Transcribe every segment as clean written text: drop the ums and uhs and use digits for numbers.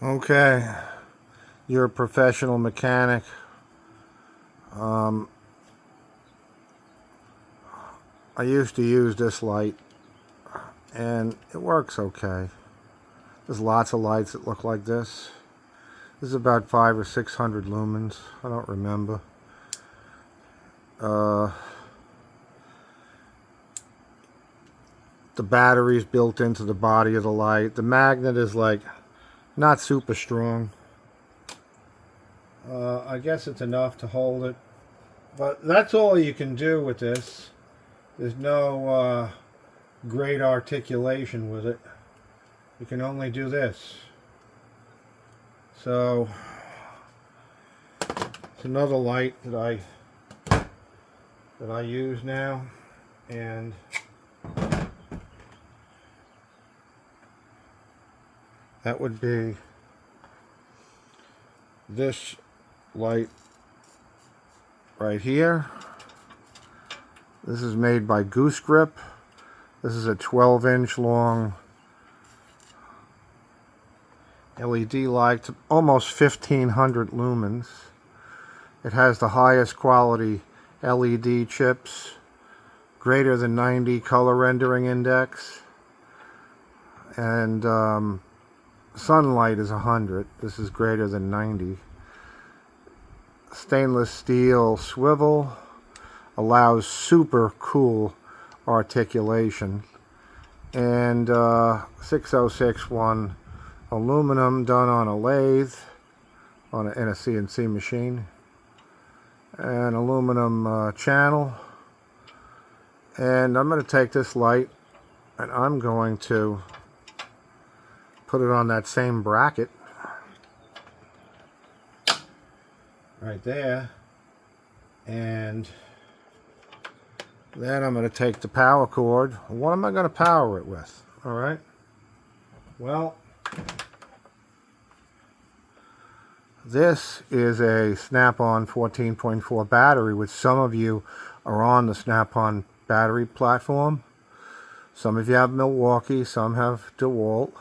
Okay, you're a professional mechanic. Um, I used to use this light, and it works okay. There's lots of lights that look like this. This is about 500 or 600 lumens. I don't remember. The battery's built into the body of the light. The magnet is like not super strong. I guess it's enough to hold it, but that's all you can do with this. There's no great articulation with it. You can only do this. So it's another light that I use now, and that would be this light right here. This is made by Goose-Grip. This is a 12-inch long LED light, almost 1500 lumens. It has the highest quality LED chips, greater than 90 color rendering index, and sunlight is 100. This is greater than 90. Stainless steel swivel allows super cool articulation, and 6061 aluminum done on a lathe in a CNC machine, an aluminum channel. And I'm going to take this light and I'm going to put it on that same bracket right there, and then I'm going to take the power cord. What am I going to power it with? All right, well, this is a Snap-on 14.4 battery, which some of you are on the Snap-on battery platform. Some of you have Milwaukee, some have DeWalt.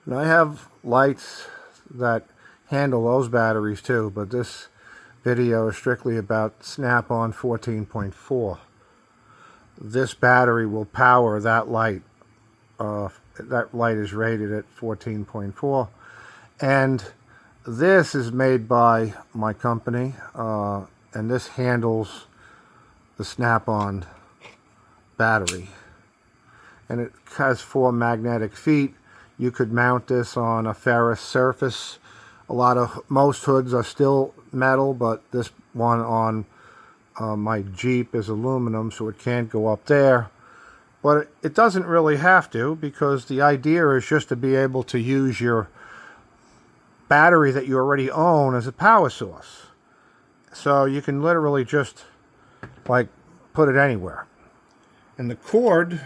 And I have lights that handle those batteries too, but this video is strictly about Snap-on 14.4. This battery will power that light. That light is rated at 14.4. And this is made by my company, and this handles the Snap-on battery. And it has 4 magnetic feet. You could mount this on a ferrous surface. Most hoods are still metal, but this one on my Jeep is aluminum, so it can't go up there. But it doesn't really have to, because the idea is just to be able to use your battery that you already own as a power source. So you can literally just like put it anywhere. And the cord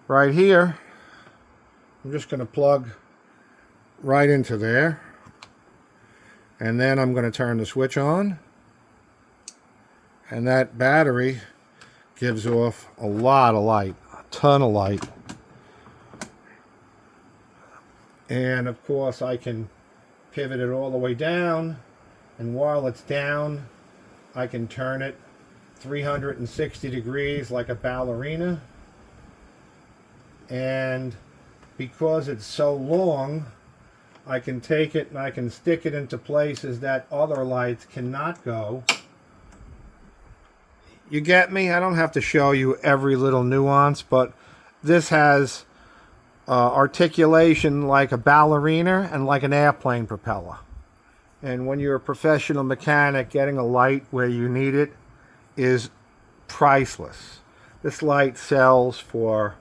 right here, I'm just going to plug right into there, and then I'm going to turn the switch on, and that battery gives off a lot of light, a ton of light. And of course I can pivot it all the way down, and while it's down I can turn it 360 degrees like a ballerina. And because it's so long, I can take it and I can stick it into places that other lights cannot go. You get me? I don't have to show you every little nuance, but this has articulation like a ballerina and like an airplane propeller. And when you're a professional mechanic, getting a light where you need it is priceless. This light sells for,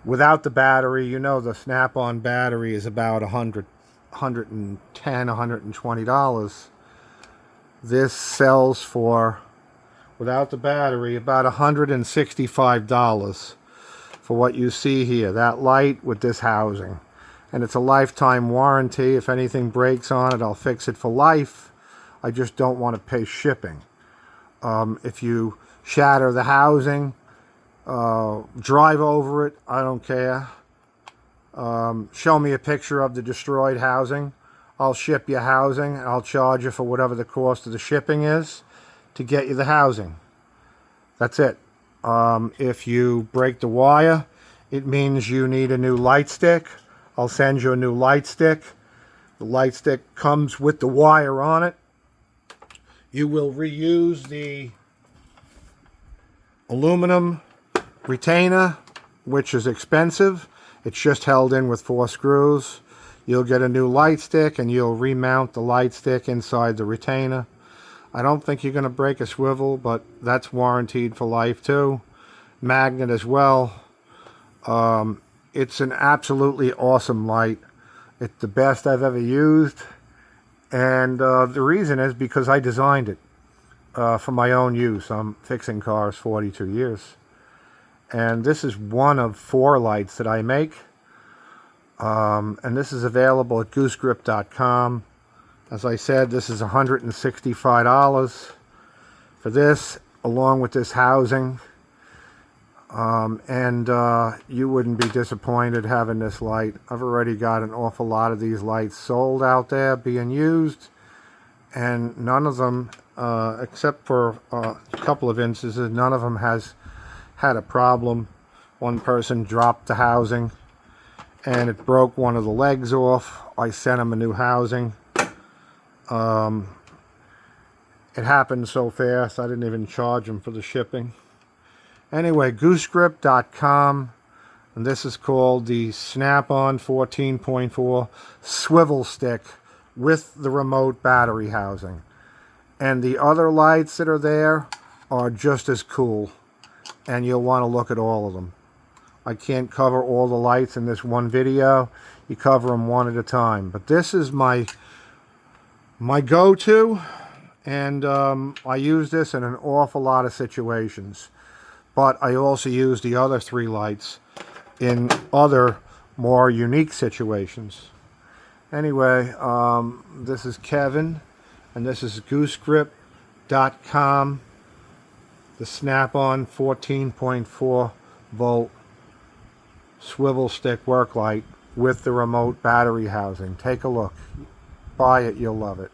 without the battery, you know, the Snap-on battery is about $110, $120. This sells for, without the battery, about $165 for what you see here. That light with this housing. And it's a lifetime warranty. If anything breaks on it, I'll fix it for life. I just don't want to pay shipping. If you shatter the housing, drive over it, I don't care. show me a picture of the destroyed housing. I'll ship you housing, and I'll charge you for whatever the cost of the shipping is to get you the housing. That's it. If you break the wire, it means you need a new light stick. I'll send you a new light stick. The light stick comes with the wire on it. You will reuse the aluminum retainer, which is expensive. It's just held in with 4 screws. You'll get a new light stick, and you'll remount the light stick inside the retainer. I don't think you're going to break a swivel, but that's warranted for life too. Magnet as well. It's an absolutely awesome light. It's the best I've ever used. And the reason is because I designed it for my own use. I'm fixing cars 42 years. And this is one of 4 lights that I make. And this is available at Goose-Grip.com. As I said, this is $165 for this, along with this housing. You wouldn't be disappointed having this light. I've already got an awful lot of these lights sold out there being used, and none of them, except for a couple of instances, none of them has had a problem. One person dropped the housing and it broke one of the legs off. I sent him a new housing. It happened so fast I didn't even charge him for the shipping. Anyway, Goose-Grip.com, and this is called the Snap-on 14.4 swivel stick with the remote battery housing. And the other lights that are there are just as cool, and you'll want to look at all of them. I can't cover all the lights in this one video. You cover them one at a time. But this is my go-to, and I use this in an awful lot of situations. But I also use the other 3 lights in other more unique situations. Anyway, this is Kevin, and this is Goose-Grip.com, the Snap-on 14.4 volt swivel stick work light with the remote battery housing. Take a look. Buy it, you'll love it.